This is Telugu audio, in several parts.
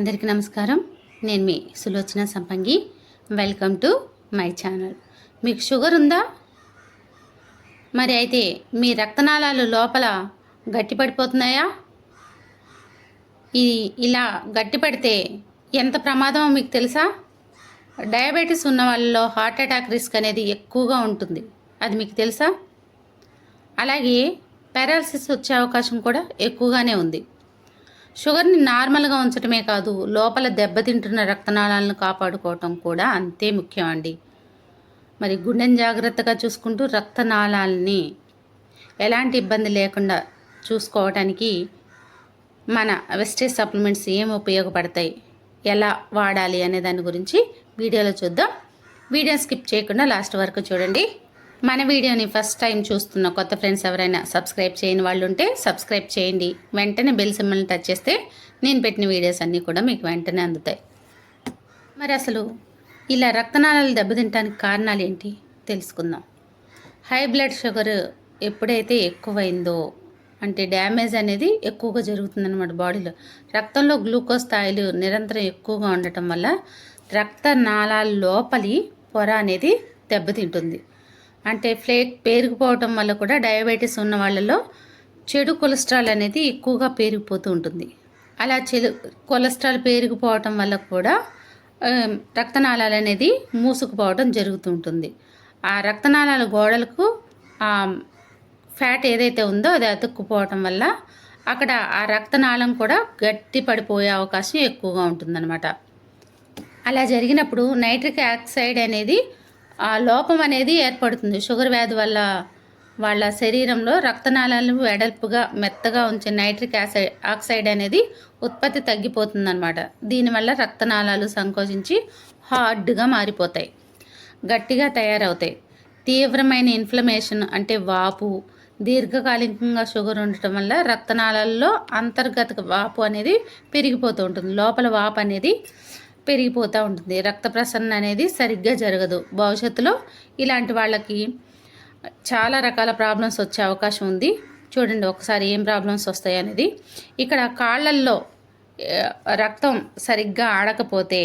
అందరికీ నమస్కారం. నేను మీ సులోచన సంపంగి. Welcome to my channel. మీకు షుగర్ ఉందా? మరి అయితే మీ రక్తనాళాలు లోపల గట్టిపడిపోతున్నాయా? ఇలా గట్టిపడితే ఎంత ప్రమాదమో మీకు తెలుసా? డయాబెటీస్ ఉన్న వాళ్ళలో హార్ట్ అటాక్ రిస్క్ అనేది ఎక్కువగా ఉంటుంది. అది మీకు తెలుసా? అలాగే పారాలసిస్ వచ్చే అవకాశం కూడా ఎక్కువగానే ఉంది. షుగర్ని నార్మల్గా ఉంచడమే కాదు, లోపల దెబ్బతింటున్న రక్తనాళాలను కాపాడుకోవటం కూడా అంతే ముఖ్యం అండి. మరి గుండెని జాగ్రత్తగా చూసుకుంటూ రక్తనాళాలని ఎలాంటి ఇబ్బంది లేకుండా చూసుకోవటానికి మన వెస్టేజ్ సప్లిమెంట్స్ ఏం ఉపయోగపడతాయి, ఎలా వాడాలి అనే దాని గురించి వీడియోలో చూద్దాం. వీడియో స్కిప్ చేయకుండా లాస్ట్ వరకు చూడండి. మన వీడియోని ఫస్ట్ టైం చూస్తున్న కొత్త ఫ్రెండ్స్ ఎవరైనా సబ్స్క్రైబ్ చేయని వాళ్ళు ఉంటే సబ్స్క్రైబ్ చేయండి. వెంటనే బెల్ సింబల్ని టచ్ చేస్తే నేను పెట్టిన వీడియోస్ అన్నీ కూడా మీకు వెంటనే అందుతాయి. మరి అసలు ఇలా రక్తనాళాలు దెబ్బతింటానికి కారణాలు ఏంటి తెలుసుకుందాం. హై బ్లడ్ షుగర్ ఎప్పుడైతే ఎక్కువైందో అంటే డ్యామేజ్ అనేది ఎక్కువగా జరుగుతుందన్నమాట బాడీలో. రక్తంలో గ్లూకోజ్ స్థాయిలు నిరంతరం ఎక్కువగా ఉండటం వల్ల రక్తనాళాల లోపలి పొర అనేది దెబ్బతింటుంది. అంటే ఫ్లేక్ పేరుకుపోవటం వల్ల కూడా డయాబెటీస్ ఉన్న వాళ్ళలో చెడు కొలెస్ట్రాల్ అనేది ఎక్కువగా పేరుకుపోతూ ఉంటుంది. అలా కొలెస్ట్రాల్ పేరుకుపోవటం వల్ల కూడా రక్తనాళాలు అనేది మూసుకుపోవడం జరుగుతూ ఉంటుంది. ఆ రక్తనాళాల గోడలకు ఫ్యాట్ ఏదైతే ఉందో అది అతుక్కుపోవటం వల్ల అక్కడ ఆ రక్తనాళం కూడా గట్టి పడిపోయే అవకాశం ఎక్కువగా ఉంటుందన్నమాట. అలా జరిగినప్పుడు నైట్రిక్ ఆక్సైడ్ అనేది ఆ లోపం అనేది ఏర్పడుతుంది. షుగర్ వ్యాధి వల్ల వాళ్ళ శరీరంలో రక్తనాళాలను వెడల్పుగా మెత్తగా ఉంచే నైట్రిక్ ఆక్సైడ్ అనేది ఉత్పత్తి తగ్గిపోతుందన్నమాట. దీనివల్ల రక్తనాళాలు సంకోచించి హార్డ్గా మారిపోతాయి, గట్టిగా తయారవుతాయి. తీవ్రమైన ఇన్ఫ్లమేషన్ అంటే వాపు, దీర్ఘకాలికంగా షుగర్ ఉండటం వల్ల రక్తనాళాల్లో అంతర్గత వాపు అనేది పెరిగిపోతూ ఉంటుంది. లోపల వాపు అనేది పెరిగిపోతూ ఉంటుంది. రక్త ప్రసరణ అనేది సరిగ్గా జరగదు. భవిష్యత్తులో ఇలాంటి వాళ్ళకి చాలా రకాల ప్రాబ్లమ్స్ వచ్చే అవకాశం ఉంది. చూడండి ఒకసారి ఏం ప్రాబ్లమ్స్ వస్తాయి అనేది. ఇక్కడ కాళ్ళల్లో రక్తం సరిగ్గా ఆడకపోతే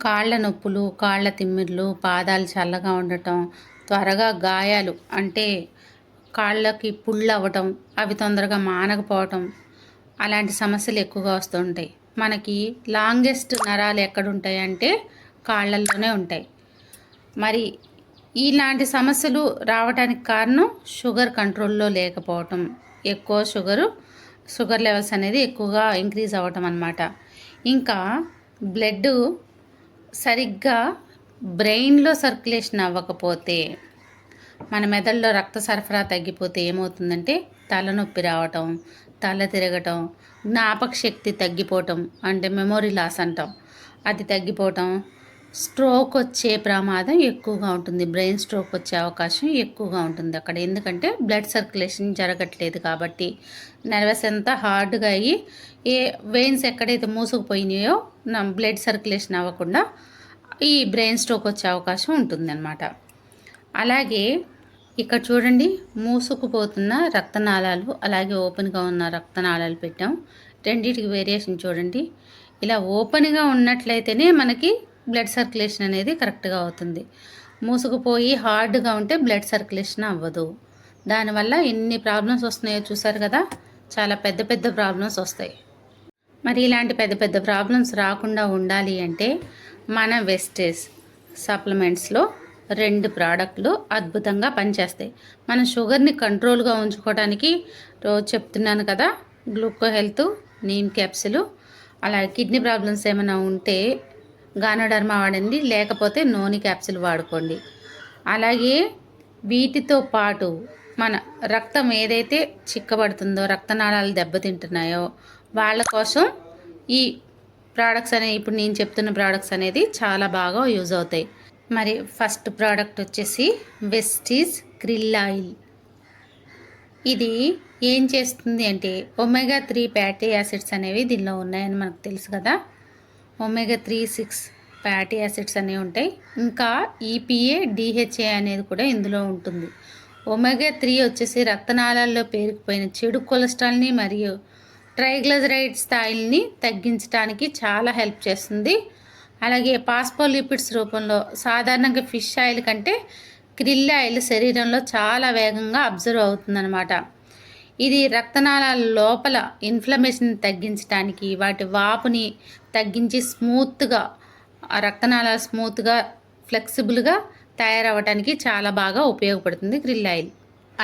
కాళ్ళ నొప్పులు, కాళ్ళ తిమ్మిర్లు, పాదాలు చల్లగా ఉండటం, త్వరగా గాయాలు అంటే కాళ్ళకి పుళ్ళు అవ్వటం, అవి తొందరగా మానకపోవటం, అలాంటి సమస్యలు ఎక్కువగా వస్తుంటాయి. మనకి లాంగెస్ట్ నరాలు ఎక్కడుంటాయంటే కాళ్ళల్లోనే ఉంటాయి. మరి ఇలాంటి సమస్యలు రావడానికి కారణం షుగర్ కంట్రోల్లో లేకపోవటం, ఎక్కువ షుగర్ లెవెల్స్ అనేది ఎక్కువగా ఇంక్రీజ్ అవ్వటం అన్నమాట. ఇంకా బ్లడ్ సరిగ్గా బ్రెయిన్లో సర్క్యులేషన్ అవ్వకపోతే, మన మెదడులో రక్త సరఫరా తగ్గిపోతే ఏమవుతుందంటే తలనొప్పి రావటం, తల తిరగటం, జ్ఞాపక శక్తి తగ్గిపోవటం అంటే మెమొరీ లాస్ అంటాం, అది తగ్గిపోవటం, స్ట్రోక్ వచ్చే ప్రమాదం ఎక్కువగా ఉంటుంది. బ్రెయిన్ స్ట్రోక్ వచ్చే అవకాశం ఎక్కువగా ఉంటుంది అక్కడ. ఎందుకంటే బ్లడ్ సర్క్యులేషన్ జరగట్లేదు కాబట్టి నర్వస్ అంతా హార్డ్గా అయ్యి వెయిన్స్ ఎక్కడైతే మూసుకుపోయినాయో బ్లడ్ సర్క్యులేషన్ అవ్వకుండా ఈ బ్రెయిన్ స్ట్రోక్ వచ్చే అవకాశం ఉంటుందన్నమాట. అలాగే ఇక్కడ చూడండి, మూసుకుపోతున్న రక్తనాళాలు అలాగే ఓపెన్గా ఉన్న రక్తనాళాలు పెట్టాం. రెండింటికి వేరియేషన్ చూడండి. ఇలా ఓపెన్గా ఉన్నట్లయితేనే మనకి బ్లడ్ సర్క్యులేషన్ అనేది కరెక్ట్గా అవుతుంది. మూసుకుపోయి హార్డ్గా ఉంటే బ్లడ్ సర్క్యులేషన్ అవ్వదు. దానివల్ల ఎన్ని ప్రాబ్లమ్స్ వస్తున్నాయో చూసారు కదా, చాలా పెద్ద పెద్ద ప్రాబ్లమ్స్ వస్తాయి. మరి ఇలాంటి పెద్ద పెద్ద ప్రాబ్లమ్స్ రాకుండా ఉండాలి అంటే మన వెస్టేజ్ సప్లిమెంట్స్లో 2 ప్రోడక్ట్లు అద్భుతంగా పనిచేస్తాయి. మన షుగర్ని కంట్రోల్గా ఉంచుకోవడానికి రోజు చెప్తున్నాను కదా, గ్లూకో హెల్త్, నీమ్ క్యాప్సిల్. అలాగే కిడ్నీ ప్రాబ్లమ్స్ ఏమైనా ఉంటే గానోడర్మా వాడండి, లేకపోతే నోని క్యాప్సిల్ వాడుకోండి. అలాగే వీటితో పాటు మన రక్తం ఏదైతే చిక్కబడుతుందో, రక్తనాళాలు దెబ్బతింటున్నాయో వాళ్ళ కోసం ఈ ప్రోడక్ట్స్ అనేవి, ఇప్పుడు నేను చెప్తున్న ప్రోడక్ట్స్ అనేది చాలా బాగా యూజ్ అవుతాయి. మరి ఫస్ట్ ప్రోడక్ట్ వచ్చేసి వెస్టీజ్ krill ఆయిల్. ఇది ఏం చేస్తుంది అంటే ఒమేగా 3 ఫ్యాటీ యాసిడ్స్ అనేవి దీనిలో ఉన్నాయని మనకు తెలుసు కదా. ఒమేగా 3, 6 ఫ్యాటీ యాసిడ్స్ అనేవి ఉంటాయి. ఇంకా EPA, DHA అనేది కూడా ఇందులో ఉంటుంది. ఒమేగా 3 వచ్చేసి రక్తనాళాల్లో పేరుకుపోయిన చెడు కొలెస్ట్రాల్ని మరియు ట్రైగ్లిజరైడ్ స్థాయిల్ని తగ్గించడానికి చాలా హెల్ప్ చేస్తుంది. అలాగే పాస్పోలిపిడ్స్ రూపంలో సాధారణంగా ఫిష్ ఆయిల్ కంటే క్రిల్ ఆయిల్ శరీరంలో చాలా వేగంగా అబ్జర్వ్ అవుతుందన్నమాట. ఇది రక్తనాళాల లోపల ఇన్ఫ్లమేషన్ తగ్గించడానికి, వాటి వాపుని తగ్గించి స్మూత్గా ఆ రక్తనాళాలు స్మూత్గా ఫ్లెక్సిబుల్గా తయారవడానికి చాలా బాగా ఉపయోగపడుతుంది క్రిల్ ఆయిల్.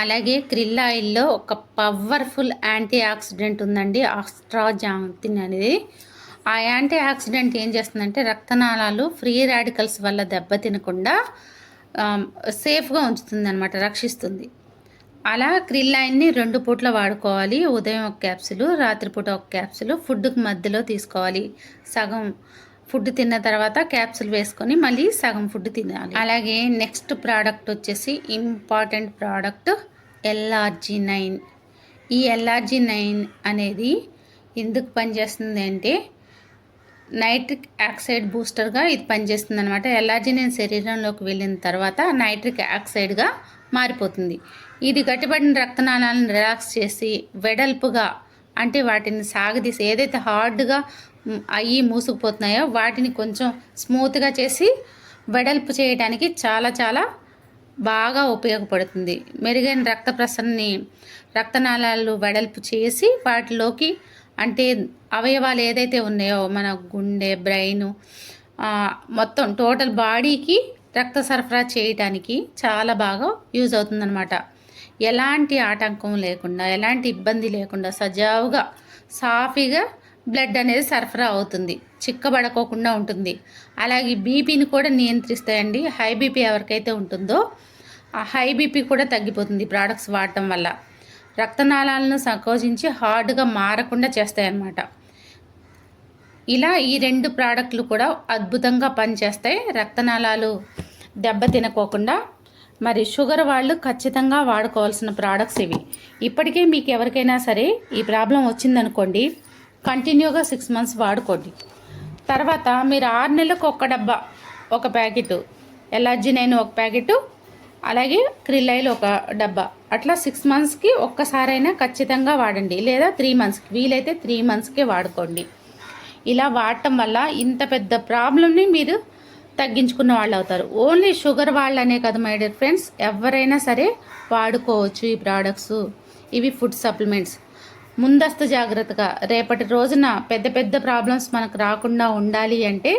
అలాగే క్రిల్ ఆయిల్లో ఒక పవర్ఫుల్ యాంటీ ఆక్సిడెంట్ ఉందండి, ఆస్ట్రాజాంతిన్ అనేది. ఆ యాంటీ ఆక్సిడెంట్ ఏం చేస్తుందంటే రక్తనాళాలు ఫ్రీ రాడికల్స్ వల్ల దెబ్బతినకుండా సేఫ్గా ఉంచుతుంది అనమాట, రక్షిస్తుంది. అలా క్రిల్ ఆయిల్ని 2 పూట్ల వాడుకోవాలి. ఉదయం ఒక క్యాప్సులు, రాత్రిపూట ఒక క్యాప్సులు ఫుడ్కి మధ్యలో తీసుకోవాలి. సగం ఫుడ్ తిన్న తర్వాత క్యాప్సుల్ వేసుకొని మళ్ళీ సగం ఫుడ్ తినాలి. అలాగే నెక్స్ట్ ప్రోడక్ట్ వచ్చేసి ఇంపార్టెంట్ ప్రోడక్ట్ LRG9. ఈ LRG9 అనేది ఎందుకు పనిచేస్తుంది అంటే నైట్రిక్ ఆక్సైడ్ బూస్టర్గా ఇది పనిచేస్తుంది అనమాట. LRG9 శరీరంలోకి వెళ్ళిన తర్వాత నైట్రిక్ ఆక్సైడ్గా మారిపోతుంది. ఇది గట్టిపడిన రక్తనాళాలను రిలాక్స్ చేసి వెడల్పుగా, అంటే వాటిని సాగదీసి ఏదైతే హార్డ్గా అయ్యి మూసుకుపోతున్నాయో వాటిని కొంచెం స్మూత్గా చేసి వెడల్పు చేయడానికి చాలా చాలా బాగా ఉపయోగపడుతుంది. మెరుగైన రక్త ప్రసరణని రక్తనాళాలు వెడల్పు చేసి వాటిలోకి, అంటే అవయవాలు ఏదైతే ఉన్నాయో మన గుండె, బ్రెయిన్, మొత్తం టోటల్ బాడీకి రక్త సరఫరా చేయటానికి చాలా బాగా యూజ్ అవుతుందన్నమాట. ఎలాంటి ఆటంకం లేకుండా, ఎలాంటి ఇబ్బంది లేకుండా సజావుగా సాఫీగా బ్లడ్ అనేది సరఫరా అవుతుంది, చిక్కబడకోకుండా ఉంటుంది. అలాగే బీపీని కూడా నియంత్రిస్తాయండి. హై బీపీ ఎవరికైతే ఉంటుందో ఆ హై బీపీ కూడా తగ్గిపోతుంది ప్రోడక్ట్స్ వాడటం వల్ల. రక్తనాళాలను సంకోచించి హార్డ్గా మారకుండా చేస్తాయన్నమాట. ఇలా ఈ 2 ప్రోడక్ట్లు కూడా అద్భుతంగా పనిచేస్తాయి రక్తనాళాలు దెబ్బ తినకోకుండా. మరి షుగర్ వాళ్ళు ఖచ్చితంగా వాడుకోవాల్సిన ప్రోడక్ట్స్ ఇవి. ఇప్పటికే మీకు ఎవరికైనా సరే ఈ ప్రాబ్లం వచ్చిందనుకోండి, కంటిన్యూగా 6 మంత్స్ వాడుకోండి. తర్వాత మీరు 6 నెలలకు ఒక డబ్బా, ఒక ప్యాకెట్ LRG9 ఒక ప్యాకెట్, అలాగే క్రిల్ ఆయిల్ ఒక డబ్బా, అట్లా 6 మంత్స్కి ఒక్కసారైనా ఖచ్చితంగా వాడండి. లేదా 3 మంత్స్కి, వీలైతే 3 మంత్స్కే వాడుకోండి. ఇలా వాడటం వల్ల ఇంత పెద్ద ప్రాబ్లమ్ని మీరు తగ్గించుకున్న వాళ్ళు అవుతారు. ఓన్లీ షుగర్ వాళ్ళనే కాదు మై డియర్ ఫ్రెండ్స్, ఎవరైనా సరే వాడుకోవచ్చు ఈ ప్రోడక్ట్స్. ఇవి ఫుడ్ సప్లిమెంట్స్. ముందస్తు జాగ్రత్తగా రేపటి రోజున పెద్ద పెద్ద ప్రాబ్లమ్స్ మనకు రాకుండా ఉండాలి అంటే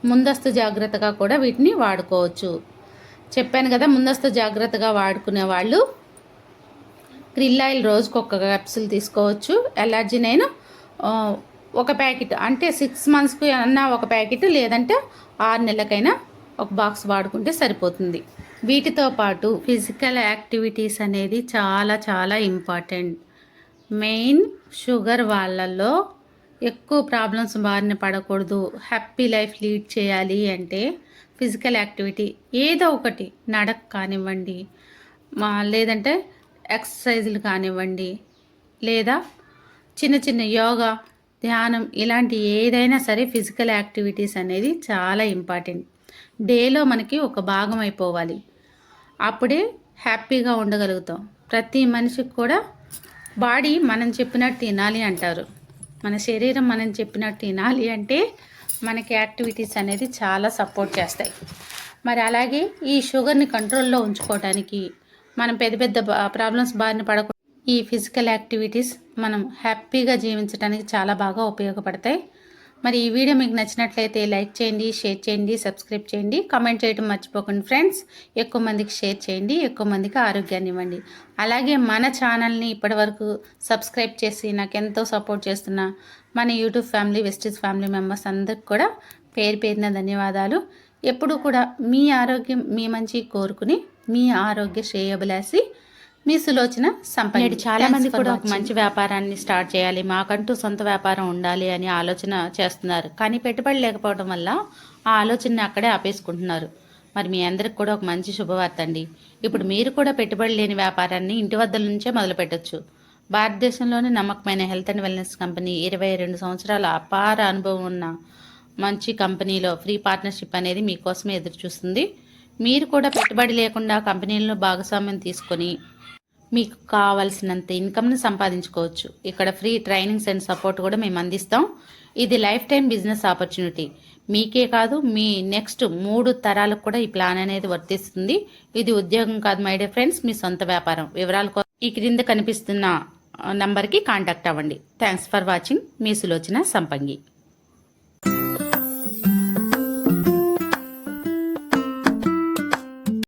ముందస్తు జాగ్రత్తగా కూడా వీటిని వాడుకోవచ్చు. చెప్పాను కదా, ముందస్తు జాగ్రత్తగా వాడుకునే వాళ్ళు క్రిల్ ఆయిల్ రోజుకు ఒక క్యాప్సూల్ తీసుకోవచ్చు. LRG9 ఒక ప్యాకెట్, అంటే 6 మంత్స్కి అన్నా ఒక ప్యాకెట్, లేదంటే 6 నెలలకైనా ఒక బాక్స్ వాడుకుంటే సరిపోతుంది. వీటితో పాటు ఫిజికల్ యాక్టివిటీస్ అనేది చాలా చాలా ఇంపార్టెంట్. మెయిన్ షుగర్ వాళ్ళల్లో ఎక్కువ ప్రాబ్లమ్స్ బారిన పడకూడదు, హ్యాపీ లైఫ్ లీడ్ చేయాలి అంటే ఫిజికల్ యాక్టివిటీ ఏదో ఒకటి, నడక కానివ్వండి, లేదంటే ఎక్సర్సైజులు కానివ్వండి, లేదా చిన్న చిన్న యోగా, ధ్యానం, ఇలాంటి ఏదైనా సరే ఫిజికల్ యాక్టివిటీస్ అనేది చాలా ఇంపార్టెంట్. డేలో మనకి ఒక భాగం అయిపోవాలి, అప్పుడే హ్యాపీగా ఉండగలుగుతాం. ప్రతి మనిషికి కూడా బాడీ మనం చెప్పినట్టు తినాలి అంటారు. మన శరీరం మనం చెప్పినట్టు తినాలి అంటే మనకి యాక్టివిటీస్ అనేది చాలా సపోర్ట్ చేస్తాయి. మరి అలాగే ఈ షుగర్ని కంట్రోల్లో ఉంచుకోవడానికి, మనం పెద్ద పెద్ద ప్రాబ్లమ్స్ బారిన పడకుండా ఈ ఫిజికల్ యాక్టివిటీస్ మనం హ్యాపీగా జీవించడానికి చాలా బాగా ఉపయోగపడతాయి. మరి ఈ వీడియో మీకు నచ్చినట్లయితే లైక్ చేయండి, షేర్ చేయండి, సబ్స్క్రైబ్ చేయండి, కామెంట్ చేయడం మర్చిపోకండి ఫ్రెండ్స్. ఎక్కువ మందికి షేర్ చేయండి, ఎక్కువ మందికి ఆరోగ్యాన్ని ఇవ్వండి. అలాగే మన ఛానల్ని ఇప్పటివరకు సబ్స్క్రైబ్ చేసి నాకు ఎంతో సపోర్ట్ చేస్తున్న మన YouTube family, Vestige family members అందరికి కూడా పేరు పేరున ధన్యవాదాలు. ఎప్పుడు కూడా మీ ఆరోగ్యం, మీ మంచి కోరుకుని మీ ఆరోగ్య శ్రేయోభిలాషి మీ సులోచన సంపన్న. చాలా మంది కూడా ఒక మంచి వ్యాపారాన్ని స్టార్ట్ చేయాలి, మాకంటూ సొంత వ్యాపారం ఉండాలి అని ఆలోచన చేస్తున్నారు. కానీ పెట్టుబడి లేకపోవడం వల్ల ఆ ఆలోచనని అక్కడే ఆపేసుకుంటున్నారు. మరి మీ అందరికి కూడా ఒక మంచి శుభవార్త అండి. ఇప్పుడు మీరు కూడా పెట్టుబడి లేని వ్యాపారాన్ని ఇంటి వద్ద నుంచే మొదలు పెట్టచ్చు. భారతదేశంలోని నమ్మకమైన హెల్త్ అండ్ వెల్నెస్ కంపెనీ, 22 సంవత్సరాల అపార అనుభవం ఉన్న మంచి కంపెనీలో ఫ్రీ పార్ట్నర్షిప్ అనేది మీకోసమే ఎదురు చూస్తుంది. మీరు కూడా పెట్టుబడి లేకుండా కంపెనీలను భాగస్వామ్యం తీసుకొని మీకు కావలసినంత ఇన్కమ్ని సంపాదించుకోవచ్చు. ఇక్కడ ఫ్రీ ట్రైనింగ్స్ అండ్ సపోర్ట్ కూడా మేము అందిస్తాం. ఇది లైఫ్ టైం బిజినెస్ ఆపర్చునిటీ. మీకే కాదు, మీ నెక్స్ట్ 3 తరాలకు కూడా ఈ ప్లాన్ అనేది వర్తిస్తుంది. ఇది ఉద్యోగం కాదు మై డియర్ ఫ్రెండ్స్, మీ సొంత వ్యాపారం. వివరాల కోసం ఈ క్రింద కనిపిస్తున్న నంబర్కి కాంటాక్ట్ అవ్వండి. Thanks for watching. మీ సులోచన సంపంగి.